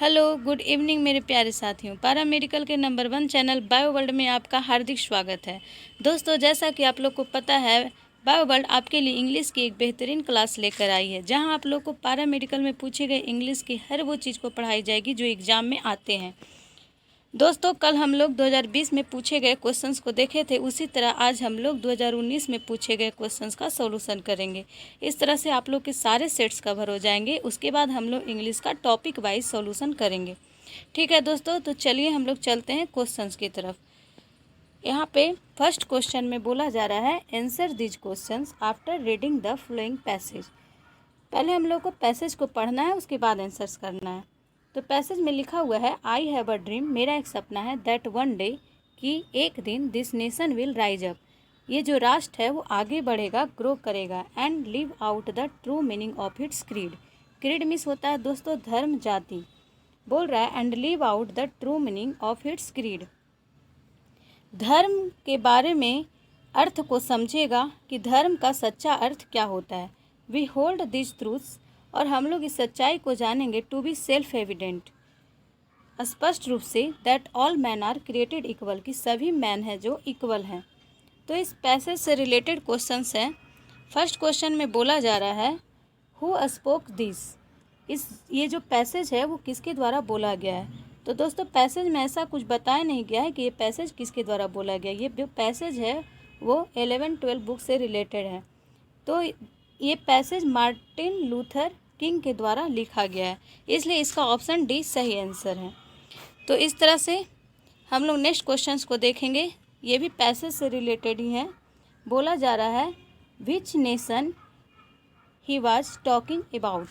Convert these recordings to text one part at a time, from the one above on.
Hello, good evening मेरे प्यारे साथियों। पैरा मेडिकल के नंबर 1 चैनल बायो वर्ल्ड में आपका हार्दिक स्वागत है। दोस्तों, जैसा कि आप लोग को पता है, बायो वर्ल्ड आपके लिए इंग्लिश की एक बेहतरीन क्लास लेकर आई है, जहां आप लोग को पैरा मेडिकल में पूछे गए इंग्लिश की हर वो चीज़ को पढ़ाई जाएगी जो एग्ज़ाम में आते हैं। दोस्तों, कल हम लोग 2020 में पूछे गए क्वेश्चंस को देखे थे, उसी तरह आज हम लोग 2019 में पूछे गए क्वेश्चंस का सॉल्यूशन करेंगे। इस तरह से आप लोग के सारे सेट्स कवर हो जाएंगे। उसके बाद हम लोग इंग्लिश का टॉपिक वाइज सॉल्यूशन करेंगे। ठीक है दोस्तों, तो चलिए हम लोग चलते हैं क्वेश्चंस की तरफ। यहाँ पे फर्स्ट क्वेश्चन में बोला जा रहा है, answer this questions after reading the flowing passage. पहले हम लोग को पैसेज को पढ़ना है, उसके बाद आंसर्स करना है। तो पैसेज में लिखा हुआ है, आई हैव अ ड्रीम, मेरा एक सपना है, दैट वन डे, कि एक दिन, this nation will rise up, ये जो राष्ट्र है वो आगे बढ़ेगा, ग्रो करेगा, and live out the true meaning of its creed. Creed means होता है दोस्तों धर्म जाति। बोल रहा है and live out the true meaning of its creed, धर्म के बारे में अर्थ को समझेगा कि धर्म का सच्चा अर्थ क्या होता है। वी होल्ड दिस ट्रूथ्स, और हम लोग इस सच्चाई को जानेंगे, टू बी सेल्फ एविडेंट, स्पष्ट रूप से, that all man are created equal, कि सभी मैन हैं जो इक्वल हैं। तो इस पैसेज से रिलेटेड क्वेश्चंस हैं। फर्स्ट क्वेश्चन में बोला जा रहा है, हु स्पोक दिस, ये जो पैसेज है वो किसके द्वारा बोला गया है। तो दोस्तों, पैसेज में ऐसा कुछ बताया नहीं गया है कि ये पैसेज किसके द्वारा बोला गया। ये जो पैसेज है वो 11-12 बुक से रिलेटेड है। तो ये पैसेज मार्टिन लूथर किंग के द्वारा लिखा गया है, इसलिए इसका ऑप्शन डी सही आंसर है। तो इस तरह से हम लोग नेक्स्ट क्वेश्चंस को देखेंगे। ये भी पैसेज से रिलेटेड ही है। बोला जा रहा है, which nation he was talking about,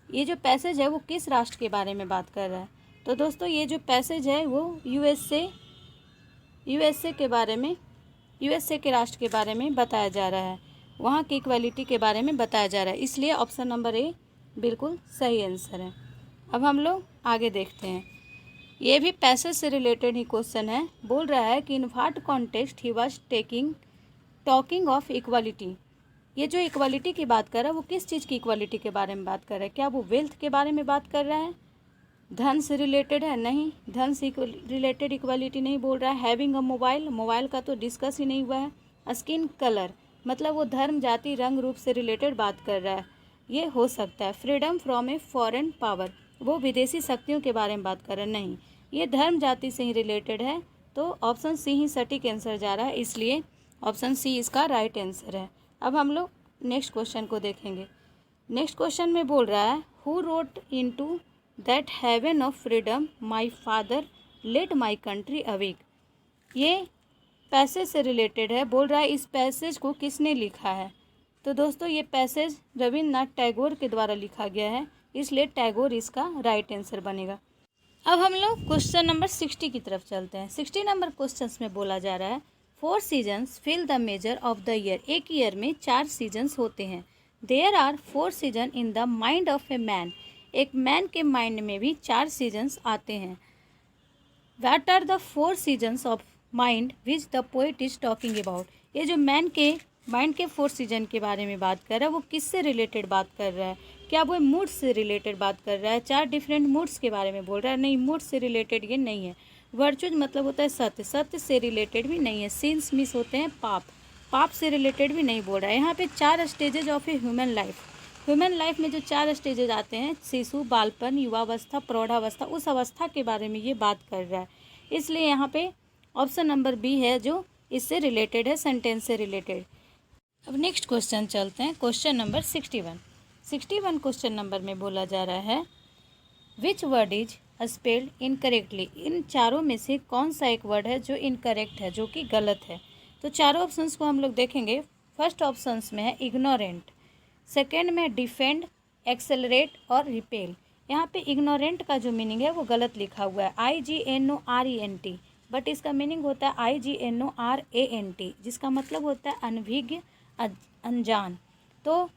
ये जो पैसेज है वो किस राष्ट्र के बारे में बात कर रहा है। तो दोस्तों, ये जो पैसेज है वो यूएसए के बारे में, यूएसए के राष्ट्र के बारे में बताया जा रहा है, वहाँ की इक्वालिटी के बारे में बताया जा रहा है, इसलिए ऑप्शन नंबर ए बिल्कुल सही आंसर है। अब हम लोग आगे देखते हैं। ये भी पैसेज से रिलेटेड ही क्वेश्चन है। बोल रहा है कि in what context he was talking of equality, ये जो इक्वालिटी की बात कर रहा है वो किस चीज़ की इक्वालिटी के बारे में बात कर रहा है। क्या वो वेल्थ के बारे में बात कर रहा है, धन से रिलेटेड है? नहीं, धन से रिलेटेड इक्वालिटी नहीं बोल रहा है। हैविंग अ मोबाइल का तो डिस्कस ही नहीं हुआ है। स्किन कलर, मतलब वो धर्म जाति रंग रूप से रिलेटेड बात कर रहा है, ये हो सकता है। Freedom from a foreign power, वो विदेशी शक्तियों के बारे में बात कर रहा है, नहीं, ये धर्म जाति से ही रिलेटेड है। तो ऑप्शन सी ही सटीक आंसर जा रहा है, इसलिए ऑप्शन सी इसका राइट आंसर है। अब हम लोग नेक्स्ट क्वेश्चन को देखेंगे। नेक्स्ट क्वेश्चन में बोल रहा है, who wrote into that heaven of freedom my father let my country awake, ये पैसेज से रिलेटेड है। बोल रहा है इस पैसेज को किसने लिखा है। तो दोस्तों, ये पैसेज रविन्द्रनाथ टैगोर के द्वारा लिखा गया है, इसलिए टैगोर इसका राइट आंसर बनेगा। अब हम लोग क्वेश्चन नंबर 60 की तरफ चलते हैं। 60 नंबर क्वेश्चन में बोला जा रहा है, 4 seasons fill the major of the year, एक ईयर में 4 सीजन्स होते हैं। There are 4 season in the mind of a man, एक मैन के माइंड में भी 4 सीजन्स आते हैं। What are the 4 seasons of mind which the poet is talking about, ये जो मैन के माइंड के 4 सीजन के बारे में बात कर रहा है वो किससे रिलेटेड बात कर रहा है। क्या वो मूड से रिलेटेड बात कर रहा है, 4 डिफरेंट मूड्स के बारे में बोल रहा है? नहीं, मूड से रिलेटेड ये नहीं है। वर्चुज मतलब होता है सत्य, सत्य से रिलेटेड भी नहीं है। सिंस मिस होते हैं पाप, पाप से रिलेटेड भी नहीं बोल रहा है। यहाँ पे 4 stages of a human life में जो 4 स्टेजेज आते हैं, शिशु, बालपन, युवावस्था, प्रौढ़ावस्था, उस अवस्था के बारे में ये बात कर रहा है, इसलिए यहाँ पे ऑप्शन नंबर बी है जो इससे रिलेटेड है, सेंटेंस से रिलेटेड। अब नेक्स्ट क्वेश्चन चलते हैं, क्वेश्चन नंबर 61 क्वेश्चन नंबर में बोला जा रहा है, which word is spelled incorrectly, इन चारों में से कौन सा एक वर्ड है जो इनकरेक्ट है, जो कि गलत है। तो चारों ऑप्शंस को हम लोग देखेंगे। फर्स्ट ऑप्शंस में है इग्नोरेंट, सेकेंड में डिफेंड, एक्सेलरेट और रिपेल। यहाँ पे इग्नोरेंट का जो मीनिंग है वो गलत लिखा हुआ है, IGNORENT, बट इसका मीनिंग होता है IGNORANT, जिसका मतलब होता है अनभिज्ञ, अनजान। तो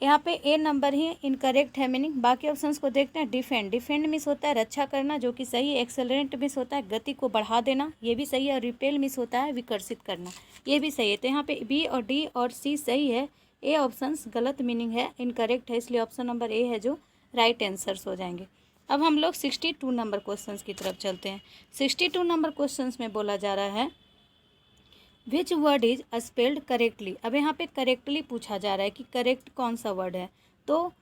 यहाँ पे ए नंबर ही इनकरेक्ट है मीनिंग। बाकी ऑप्शंस को देखते हैं। डिफेंड मिस होता है रक्षा करना, जो कि सही है। एक्सेलरेंट मिस होता है गति को बढ़ा देना, ये भी सही है। और रिपेल मिस होता है विकर्षित करना, ये भी सही है। तो यहाँ पे बी और डी और सी सही है, ए ऑप्शंस गलत मीनिंग है, इनकरेक्ट है, इसलिए ऑप्शन नंबर ए है जो राइट आंसर्स हो जाएंगे। अब हम लोग 62 नंबर क्वेश्चंस की तरफ चलते हैं। 62 नंबर क्वेश्चंस में बोला जा रहा है which word is spelled correctly. अब यहाँ पे करेक्टली पूछा जा रहा है कि करेक्ट कौन सा वर्ड है। तो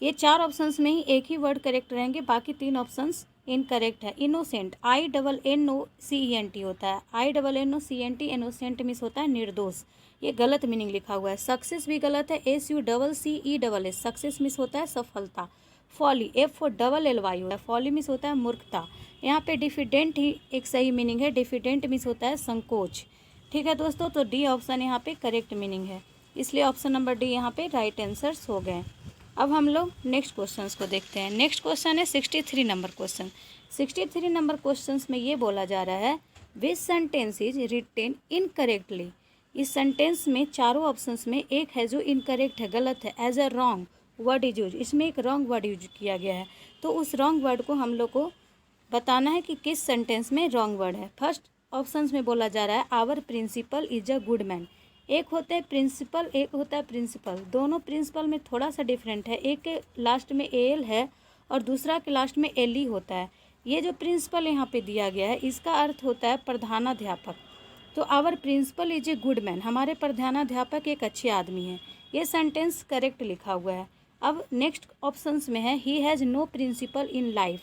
ये 4 ऑप्शंस में ही एक ही वर्ड करेक्ट रहेंगे, बाकी 3 ऑप्शंस इनकरेक्ट है। इनोसेंट, INNOCENT होता है, INNOCENT, इनोसेंट मीन्स होता है निर्दोष, ये गलत मीनिंग लिखा हुआ है। सक्सेस भी गलत है, SUCCESS, सक्सेस मीन्स होता है सफलता। फॉली, FOLLY होता है, फॉली मीन्स होता है मूर्खता। यहाँ पे डिफिडेंट ही एक सही मीनिंग है, डिफिडेंट मीन्स होता है संकोच। ठीक है दोस्तों, तो डी ऑप्शन यहाँ पे करेक्ट मीनिंग है, इसलिए ऑप्शन नंबर डी यहाँ पे राइट आंसर्स हो गए। अब हम लोग नेक्स्ट क्वेश्चंस को देखते हैं। नेक्स्ट क्वेश्चन है 63 नंबर क्वेश्चन। 63 नंबर क्वेश्चंस में ये बोला जा रहा है which sentence is written incorrectly. इस सेंटेंस में चारों ऑप्शंस में एक है जो इनकरेक्ट है, गलत है। As a wrong word is use, इसमें एक रॉन्ग वर्ड यूज किया गया है, तो उस रॉन्ग वर्ड को हम लोग को बताना है कि किस सेंटेंस में रॉन्ग वर्ड है। फर्स्ट ऑप्शंस में बोला जा रहा है our principal is a good man. एक होता है प्रिंसिपल, एक होता है प्रिंसिपल, दोनों प्रिंसिपल में थोड़ा सा डिफरेंट है, एक के लास्ट में AL है और दूसरा के लास्ट में LE होता है। ये जो प्रिंसिपल यहाँ पे दिया गया है इसका अर्थ होता है प्रधानाध्यापक। तो our principal is a good man, हमारे प्रधानाध्यापक एक अच्छे आदमी हैं, ये सेंटेंस करेक्ट लिखा हुआ है। अब नेक्स्ट ऑप्शंस में है he has no principle in life,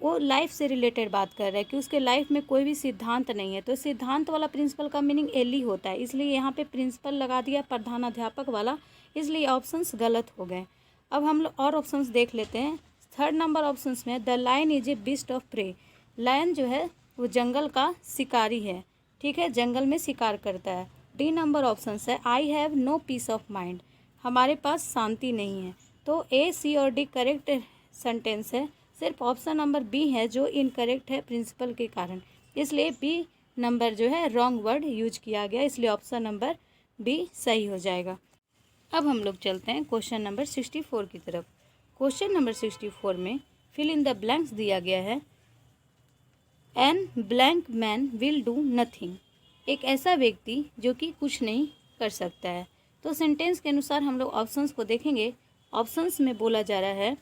वो लाइफ से रिलेटेड बात कर रहा है कि उसके लाइफ में कोई भी सिद्धांत नहीं है, तो सिद्धांत वाला प्रिंसिपल का मीनिंग LE होता है, इसलिए यहाँ पे प्रिंसिपल लगा दिया प्रधानाध्यापक वाला, इसलिए ऑप्शंस गलत हो गए। अब हम लोग और ऑप्शंस देख लेते हैं। थर्ड नंबर ऑप्शंस में the lion is a beast of prey, lion जो है वो जंगल का शिकारी है, ठीक है, जंगल में शिकार करता है। डी नंबर ऑप्शंस है I have no peace of mind, हमारे पास शांति नहीं है। तो A, C और D करेक्ट सेंटेंस है, सिर्फ ऑप्शन नंबर बी है जो इनकरेक्ट है प्रिंसिपल के कारण, इसलिए बी नंबर जो है रॉन्ग वर्ड यूज किया गया, इसलिए ऑप्शन नंबर बी सही हो जाएगा। अब हम लोग चलते हैं क्वेश्चन नंबर 64 की तरफ। क्वेश्चन नंबर 64 में फिल इन द ब्लैंक्स दिया गया है N blank man will do nothing, एक ऐसा व्यक्ति जो कि कुछ नहीं कर सकता है। तो सेंटेंस के अनुसार हम लोग ऑप्शंस को देखेंगे। ऑप्शंस में बोला जा रहा है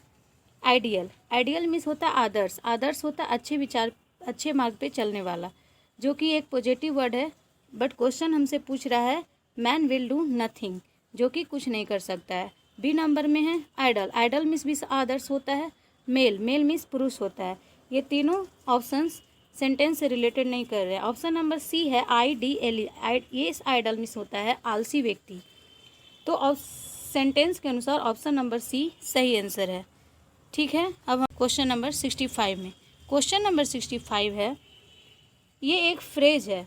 आइडियल, आइडियल मीन्स होता है आदर्श, आदर्श होता है अच्छे विचार, अच्छे मार्ग पे चलने वाला, जो कि एक पॉजिटिव वर्ड है। बट क्वेश्चन हमसे पूछ रहा है मैन विल डू नथिंग, जो कि कुछ नहीं कर सकता है। बी नंबर में है आइडल, आइडल मीन्स भी आदर्श होता है। मेल, मेल मीन्स पुरुष होता है। ये तीनों ऑप्शंस सेंटेंस से रिलेटेड नहीं कर रहे हैं। ऑप्शन नंबर सी है IDLE, ये आइडल मीन्स होता है आलसी व्यक्ति। तो सेंटेंस के अनुसार ऑप्शन नंबर सी सही आंसर है, ठीक है। अब हम क्वेश्चन नंबर 65 में, क्वेश्चन नंबर 65 है, ये एक फ्रेज है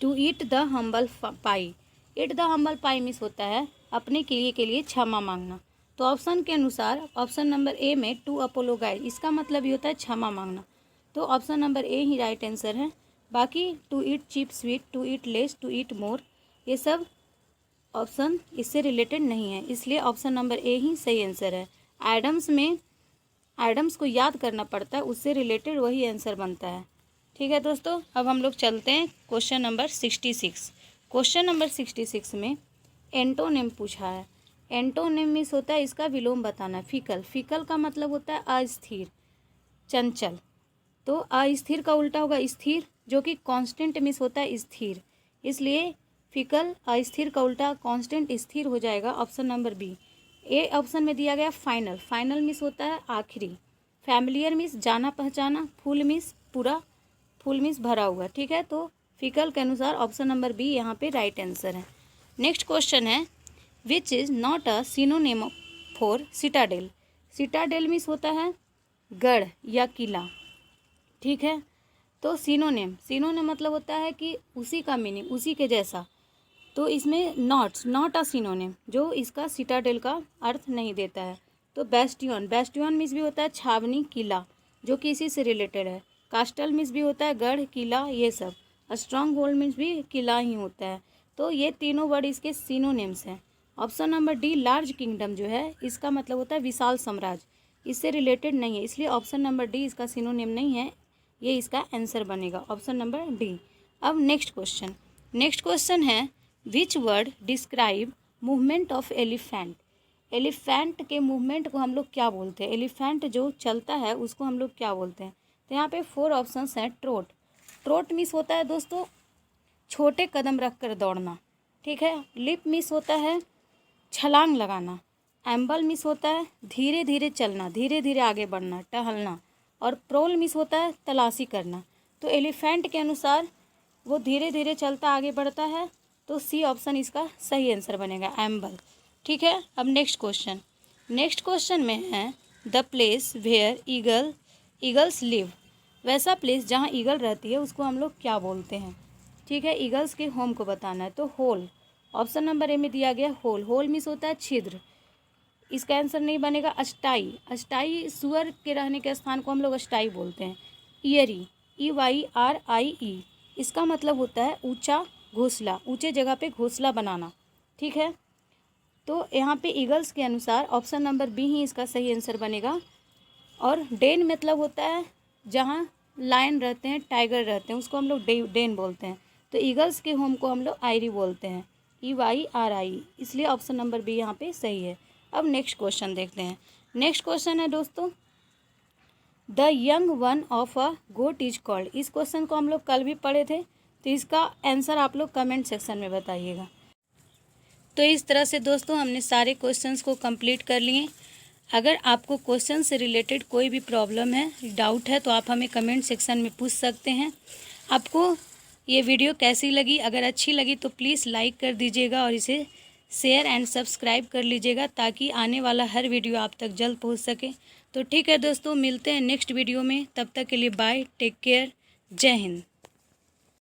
to eat the humble pie. Eat the humble pie means होता है अपने के लिए क्षमा मांगना। तो ऑप्शन के अनुसार ऑप्शन नंबर ए में टू अपोलोगाइज, इसका मतलब ये होता है क्षमा मांगना, तो ऑप्शन नंबर ए ही राइट आंसर है। बाकी to eat cheap sweet, to eat less, to eat more, ये सब ऑप्शन इससे रिलेटेड नहीं है, इसलिए ऑप्शन नंबर ए ही सही आंसर है। एडम्स में एडम्स को याद करना पड़ता है, उससे रिलेटेड वही आंसर बनता है, ठीक है दोस्तों। अब हम लोग चलते हैं क्वेश्चन नंबर 66। क्वेश्चन नंबर 66 में एंटोनिम पूछा है। एंटोनिम मीन्स होता है इसका विलोम बताना। फीकल, फीकल का मतलब होता है अस्थिर, चंचल, तो अस्थिर का उल्टा होगा स्थिर, जो कि कांस्टेंट मीन्स होता है स्थिर, इसलिए फीकल अस्थिर का उल्टा कांस्टेंट स्थिर हो जाएगा, option number B. A option में दिया गया फाइनल, फाइनल मीन्स होता है आखिरी। फैमिलियर मीन्स जाना पहचाना। फुल मीन्स पूरा, फुल मीन्स भरा हुआ, ठीक है। तो फीकल के अनुसार ऑप्शन नंबर बी यहाँ पे राइट आंसर है। नेक्स्ट क्वेश्चन है which is not a synonym for Citadel. Citadel means होता है गढ़ या किला, ठीक है। तो सिनोनिम, सिनोनिम मतलब होता है कि उसी का मीनिंग, उसी के जैसा, तो इसमें नॉट अ सिनोनिम, जो इसका सिटाडेल का अर्थ नहीं देता है। तो बेस्टियन, बेस्टियन मीन्स भी होता है छावनी, किला, जो कि इसी से रिलेटेड है। कास्टल मीन्स भी होता है गढ़, किला, ये सब। स्ट्रॉन्ग होल्ड मीन्स भी किला ही होता है। तो ये तीनों वर्ड इसके सिनोनिम्स हैं। Option number D large kingdom जो है इसका मतलब होता है विशाल साम्राज्य, इससे रिलेटेड नहीं है, इसलिए ऑप्शन नंबर डी इसका सिनोनिम नहीं है, ये इसका आंसर बनेगा, ऑप्शन नंबर डी। अब नेक्स्ट क्वेश्चन है which word describe movement of elephant. Elephant के मूवमेंट को हम लोग क्या बोलते हैं? एलिफेंट जो चलता है उसको हम लोग क्या बोलते हैं? तो यहाँ पे 4 ऑप्शंस हैं। ट्रोट, ट्रोट मीन्स होता है दोस्तों छोटे कदम रख कर दौड़ना, ठीक है। लिप मीन्स होता है छलांग लगाना। एम्बल मीन्स होता है धीरे धीरे चलना, धीरे धीरे आगे बढ़ना, टहलना। और प्रोल मीन्स होता है तलाशी करना। तो एलिफेंट के अनुसार वो धीरे धीरे चलता आगे बढ़ता है, तो सी ऑप्शन इसका सही आंसर बनेगा, एम्बल, ठीक है। अब नेक्स्ट क्वेश्चन में है the place where eagles live. वैसा प्लेस जहाँ ईगल रहती है उसको हम लोग क्या बोलते हैं? ठीक है, ईगल्स के होम को बताना है। तो होल, ऑप्शन नंबर ए में दिया गया होल। होल मीन्स होता है छिद्र। इसका आंसर नहीं बनेगा अष्टाई। अष्टाई सुअर के रहने के स्थान को हम लोग अष्टाई बोलते हैं। ईयरी, EYRIE, इसका मतलब होता है ऊंचा घोंसला, ऊंचे जगह पे घोंसला बनाना, ठीक है। तो यहाँ पे ईगल्स के अनुसार ऑप्शन नंबर बी ही इसका सही आंसर बनेगा। और डेन मतलब होता है जहाँ लायन रहते हैं, टाइगर रहते हैं, उसको हम लोग डेन बोलते हैं। तो ईगल्स के होम को हम लोग आयरी बोलते हैं, EYRIE, इसलिए ऑप्शन नंबर बी यहाँ पे सही है। अब नेक्स्ट क्वेश्चन देखते हैं। नेक्स्ट क्वेश्चन है दोस्तों the young one of a goat is called. इस क्वेश्चन को हम लोग कल भी पढ़े थे, तो इसका आंसर आप लोग कमेंट सेक्शन में बताइएगा। तो इस तरह से दोस्तों हमने सारे क्वेश्चंस को कंप्लीट कर लिए। अगर आपको क्वेश्चन से रिलेटेड कोई भी प्रॉब्लम है, डाउट है, तो आप हमें कमेंट सेक्शन में पूछ सकते हैं। आपको ये वीडियो कैसी लगी? अगर अच्छी लगी तो प्लीज़ लाइक कर दीजिएगा और इसे शेयर एंड सब्सक्राइब कर लीजिएगा, ताकि आने वाला हर वीडियो आप तक जल्द पहुंच सके। तो ठीक है दोस्तों, मिलते हैं नेक्स्ट वीडियो में। तब तक के लिए बाय, टेक केयर, जय हिंद।